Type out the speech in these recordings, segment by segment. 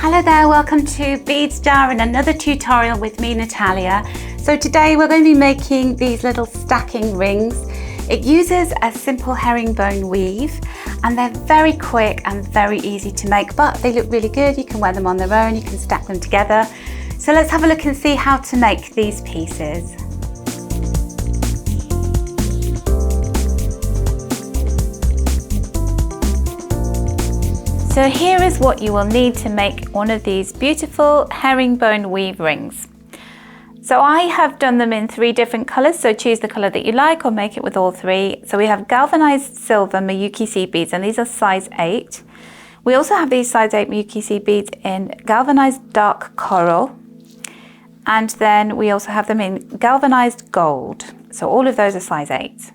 Hello there, welcome to Beads Jar and another tutorial with me, Natalia. So today we're going to be making these little stacking rings. It uses a simple herringbone weave and they're very quick and very easy to make, but they look really good. You can wear them on their own, you can stack them together. So let's have a look and see how to make these pieces. So here is what you will need to make one of these beautiful herringbone weave rings. So I have done them in 3 different colours, so choose the colour that you like or make it with all 3. So we have galvanised silver Miyuki seed beads, and these are size 8. We also have these size 8 Miyuki seed beads in galvanised dark coral, and then we also have them in galvanised gold. So all of those are size 8.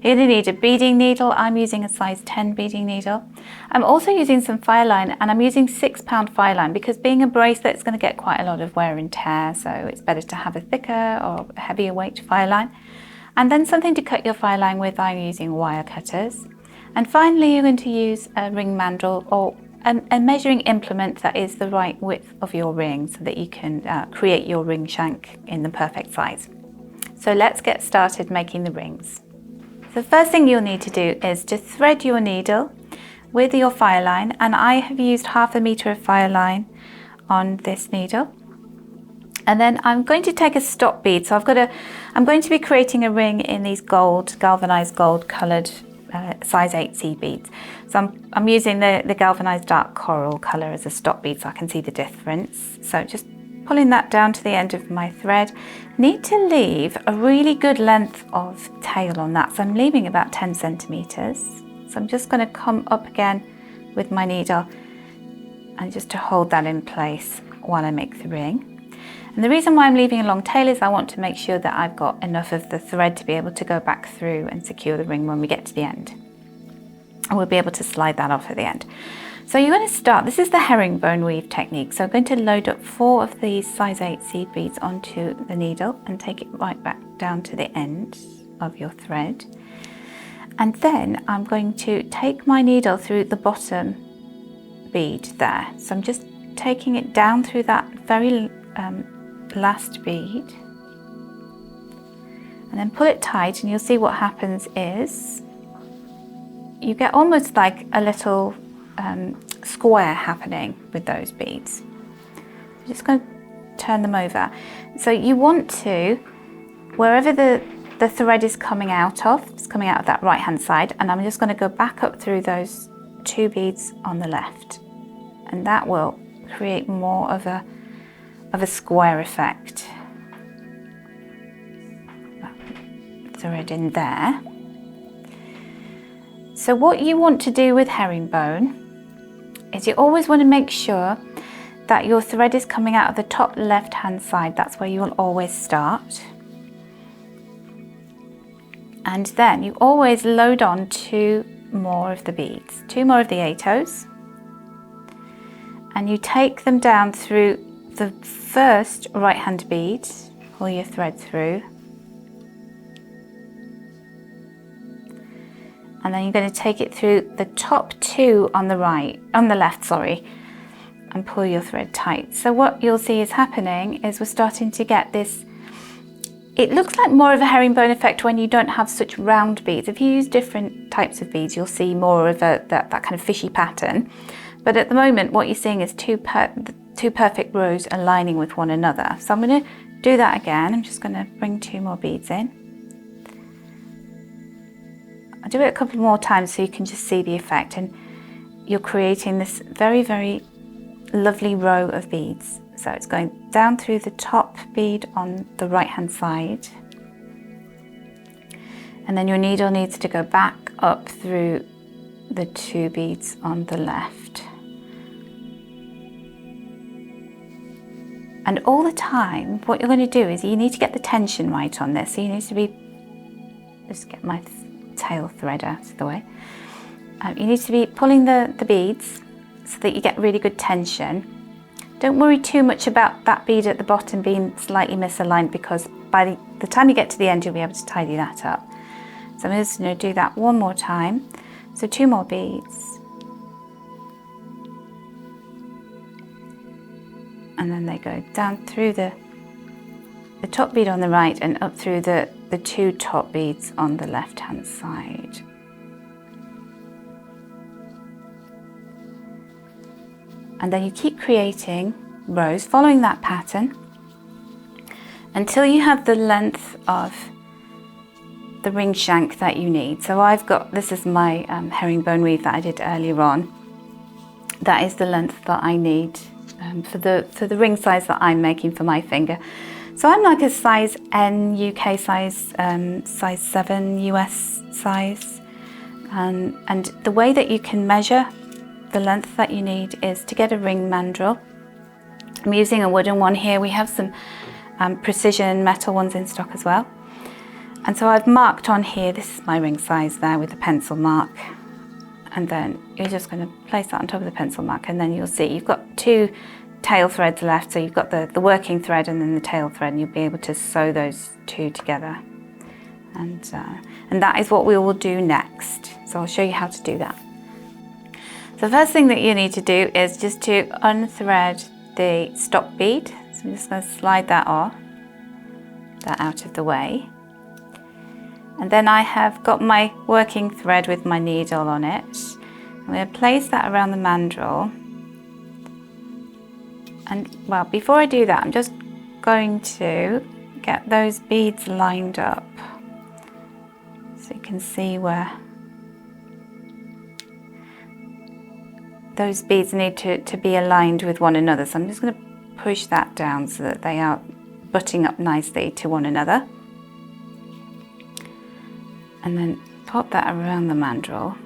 You're going to need a beading needle. I'm using a size 10 beading needle. I'm also using some fire line, and I'm using 6 pound fire line because being a bracelet it's going to get quite a lot of wear and tear, so it's better to have a thicker or a heavier weight fire line. And then something to cut your fire line with. I'm using wire cutters. And finally you're going to use a ring mandrel or a measuring implement that is the right width of your ring so that you can create your ring shank in the perfect size. So let's get started making the rings. The first thing you'll need to do is to thread your needle with your fire line, and I have used 1/2 meter of fire line on this needle. And then I'm going to take a stop bead. So I'm going to be creating a ring in these galvanized gold coloured size 8 seed beads. So I'm using the galvanized dark coral colour as a stop bead so I can see the difference. So just pulling that down to the end of my thread. Need to leave a really good length of tail on that, so I'm leaving about 10 centimeters. So I'm just going to come up again with my needle and just to hold that in place while I make the ring. And the reason why I'm leaving a long tail is I want to make sure that I've got enough of the thread to be able to go back through and secure the ring when we get to the end. And we'll be able to slide that off at the end. So you're going to start, this is the herringbone weave technique. So I'm going to load up 4 of these size 8 seed beads onto the needle and take it right back down to the end of your thread. And then I'm going to take my needle through the bottom bead there. So I'm just taking it down through that very last bead. And then pull it tight, and you'll see what happens is you get almost like a little square happening with those beads. I'm just going to turn them over. So you want to, wherever the thread is coming out of, it's coming out of that right hand side, and I'm just going to go back up through those 2 beads on the left, and that will create more of a square effect. That thread in there. So what you want to do with herringbone is you always want to make sure that your thread is coming out of the top left hand side. That's where you will always start. And then you always load on 2 more of the beads, 2 more of the 8/0s, and you take them down through the first right hand bead, pull your thread through, and then you're going to take it through the top 2 on the left, and pull your thread tight. So what you'll see is happening is we're starting to get this, it looks like more of a herringbone effect when you don't have such round beads. If you use different types of beads, you'll see more of that kind of fishy pattern. But at the moment, what you're seeing is 2 perfect rows aligning with one another. So I'm going to do that again. I'm just going to bring 2 more beads in. I'll do it a couple more times so you can just see the effect, and you're creating this very, very lovely row of beads. So it's going down through the top bead on the right hand side, and then your needle needs to go back up through the 2 beads on the left. And all the time what you're going to do is you need to get the tension right on this. So you need to be, just get my tail thread out of the way. You need to be pulling the beads so that you get really good tension. Don't worry too much about that bead at the bottom being slightly misaligned, because by the time you get to the end you'll be able to tidy that up. So I'm just going to do that one more time. So 2 more beads. and then they go down through the top bead on the right and up through the two top beads on the left hand side. And then you keep creating rows following that pattern until you have the length of the ring shank that you need. So I've got, this is my herringbone weave that I did earlier on. That is the length that I need for the ring size that I'm making for my finger. So I'm like a size N UK size, size 7 US size. And the way that you can measure the length that you need is to get a ring mandrel. I'm using a wooden one here. We have some precision metal ones in stock as well. And so I've marked on here, this is my ring size there with a pencil mark. And then you're just going to place that on top of the pencil mark, and then you'll see you've got two tail threads left. So you've got the working thread and then the tail thread, and you'll be able to sew those two together. And that is what we will do next. So I'll show you how to do that. So the first thing that you need to do is just to unthread the stop bead. So I'm just going to slide that out of the way. And then I have got my working thread with my needle on it. I'm going to place that around the mandrel. And well, before I do that, I'm just going to get those beads lined up. So you can see where those beads need to be aligned with one another. So I'm just going to push that down so that they are butting up nicely to one another. And then pop that around the mandrel.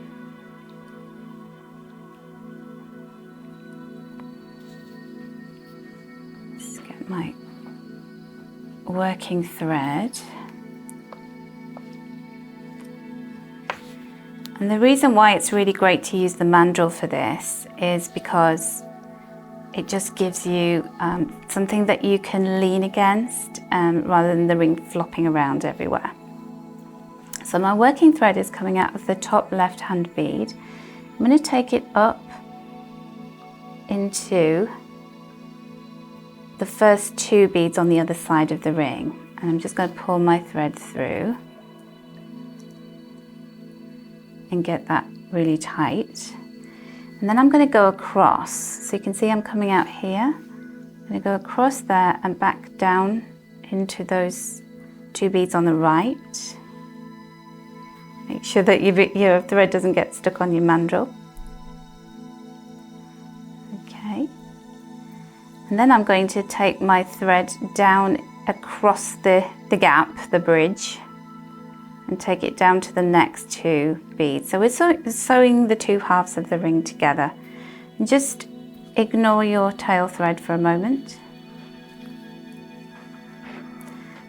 Just get my working thread. And the reason why it's really great to use the mandrel for this is because it just gives you something that you can lean against rather than the ring flopping around everywhere. So my working thread is coming out of the top left hand bead. I'm going to take it up into the first two beads on the other side of the ring, and I'm just going to pull my thread through and get that really tight. And then I'm going to go across. So you can see I'm coming out here. I'm going to go across there and back down into those two beads on the right. Make sure that your thread doesn't get stuck on your mandrel. Okay. And then I'm going to take my thread down across the gap, the bridge, and take it down to the next two beads. So we're sewing the two halves of the ring together. And just ignore your tail thread for a moment.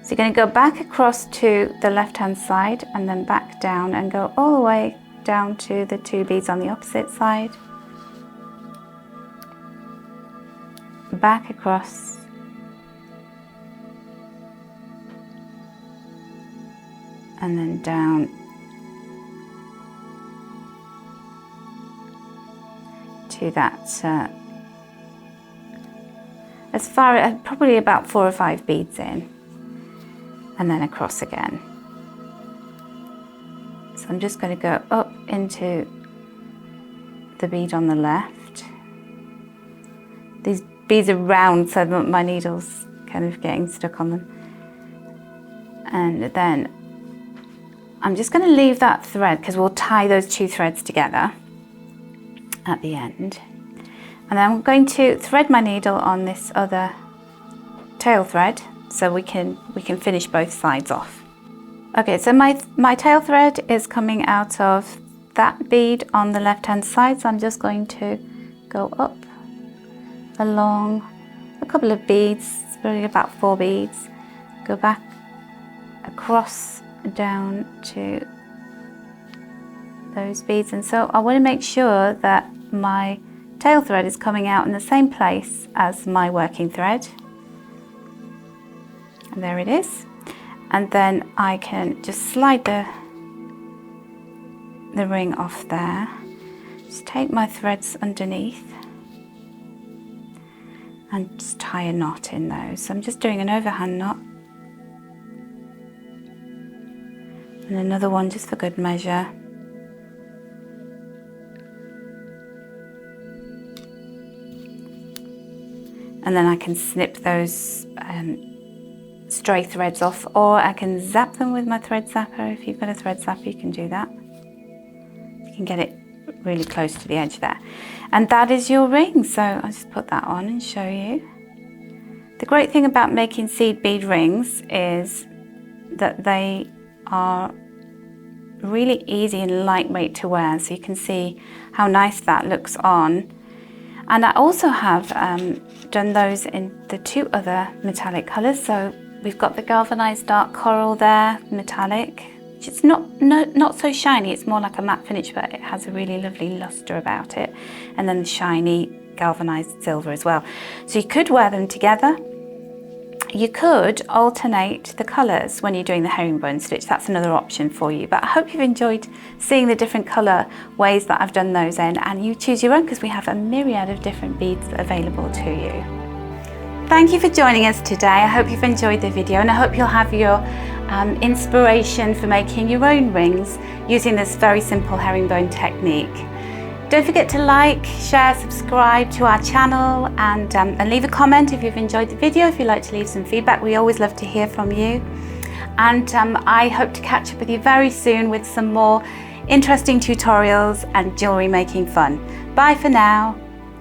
So you're going to go back across to the left hand side and then back down and go all the way down to the two beads on the opposite side. Back across. And then down to that, as far as probably about 4 or 5 beads in. And then across again. So I'm just going to go up into the bead on the left. These beads are round, so that my needle's kind of getting stuck on them. And then I'm just going to leave that thread because we'll tie those two threads together at the end. And then I'm going to thread my needle on this other tail thread, so we can finish both sides off. Okay, so my tail thread is coming out of that bead on the left hand side, so I'm just going to go up along a couple of beads, probably about 4 beads, go back across down to those beads. And so I want to make sure that my tail thread is coming out in the same place as my working thread. And there it is. And then I can just slide the ring off there. Just take my threads underneath. and just tie a knot in those. So I'm just doing an overhand knot and another one just for good measure. And then I can snip those stray threads off, or I can zap them with my thread zapper. If you've got a thread zapper, you can do that. You can get it really close to the edge there. And that is your ring. So I'll just put that on and show you. The great thing about making seed bead rings is that they are really easy and lightweight to wear. So you can see how nice that looks on. And I also have done those in the two other metallic colours. So we've got the galvanized dark coral there, metallic. It's not so shiny, it's more like a matte finish, but it has a really lovely luster about it. And then the shiny galvanized silver as well. So you could wear them together. You could alternate the colours when you're doing the herringbone stitch. That's another option for you. But I hope you've enjoyed seeing the different colour ways that I've done those in, and you choose your own because we have a myriad of different beads available to you. Thank you for joining us today. I hope you've enjoyed the video, and I hope you'll have your inspiration for making your own rings using this very simple herringbone technique. Don't forget to like, share, subscribe to our channel, and leave a comment if you've enjoyed the video. If you'd like to leave some feedback, we always love to hear from you. And I hope to catch up with you very soon with some more interesting tutorials and jewellery making fun. Bye for now.